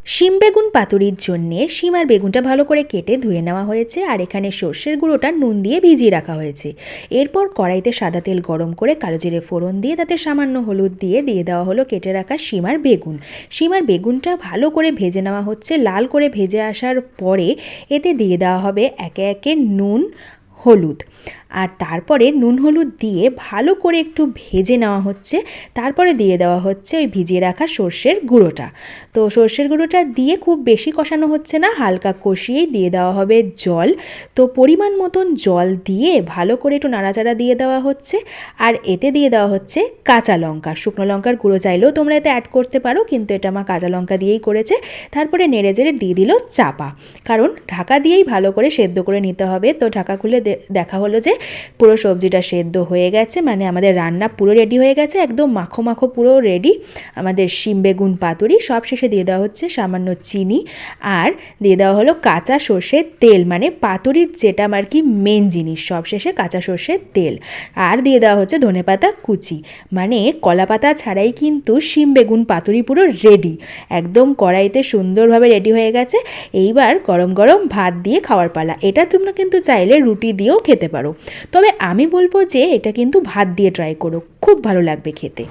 শিম বেগুন পাতুরির জন্যে শিম আর বেগুনটা ভালো করে কেটে ধুয়ে নেওয়া হয়েছে, আর এখানে সর্ষের গুঁড়োটা নুন দিয়ে ভিজিয়ে রাখা হয়েছে। এরপর কড়াইতে সাদা তেল গরম করে কালো জিরে ফোড়ন দিয়ে তাতে সামান্য হলুদ দিয়ে দেওয়া হলো কেটে রাখা শিম আর বেগুন। শিম আর বেগুনটা ভালো করে ভেজে নেওয়া হচ্ছে। লাল করে ভেজে আসার পরে এতে দিয়ে দেওয়া হবে একে একে নুন, হলুদ, আর তারপরে নুন হলুদ দিয়ে ভালো করে একটু ভেজে নেওয়া হচ্ছে। তারপরে দিয়ে দেওয়া হচ্ছে ওই ভিজিয়ে রাখা সর্ষের গুঁড়োটা। তো সর্ষের গুঁড়োটা দিয়ে খুব বেশি কষানো হচ্ছে না, হালকা কষিয়েই দিয়ে দেওয়া হবে জল। তো পরিমাণ মতন জল দিয়ে ভালো করে একটু নাড়াচাড়া দিয়ে দেওয়া হচ্ছে। আর এতে দিয়ে দেওয়া হচ্ছে কাঁচা লঙ্কা, শুকনো লঙ্কার গুঁড়ো চাইলেও তোমরা এতে অ্যাড করতে পারো, কিন্তু এটা মা কাঁচা লঙ্কা দিয়েই করেছে। তারপরে নেড়ে চেড়ে দিয়ে দিল চাপা, কারণ ঢাকা দিয়েই ভালো করে সেদ্ধ করে নিতে হবে। তো ঢাকা খুলে দেখা হলো যে পুরো সবজিটা সেদ্ধ হয়ে গেছে, মানে আমাদের রান্না পুরো রেডি হয়ে গেছে, একদম মাখো মাখো পুরো রেডি আমাদের শিম বেগুন পাতুরি। সব শেষে দিয়ে দেওয়া হচ্ছে সামান্য চিনি, আর দিয়ে দেওয়া হলো কাঁচা সর্ষের তেল, মানে পাতুরির যেটা আর কি মেন জিনিস, সব শেষে কাঁচা সর্ষের তেল। আর দিয়ে দেওয়া হচ্ছে ধনেপাতা কুচি, মানে কলা পাতা ছাড়াই কিন্তু শিম বেগুন পাতুরি পুরো রেডি, একদম কড়াইতে সুন্দরভাবে রেডি হয়ে গেছে। এইবার গরম গরম ভাত দিয়ে খাওয়ার পালা। এটা তোমরা কিন্তু চাইলে রুটি দিয়েও খেতে পারো, তবে আমি বলবো যে এটা কিন্তু ভাত দিয়ে ট্রাই করো, খুব ভালো লাগবে খেতে।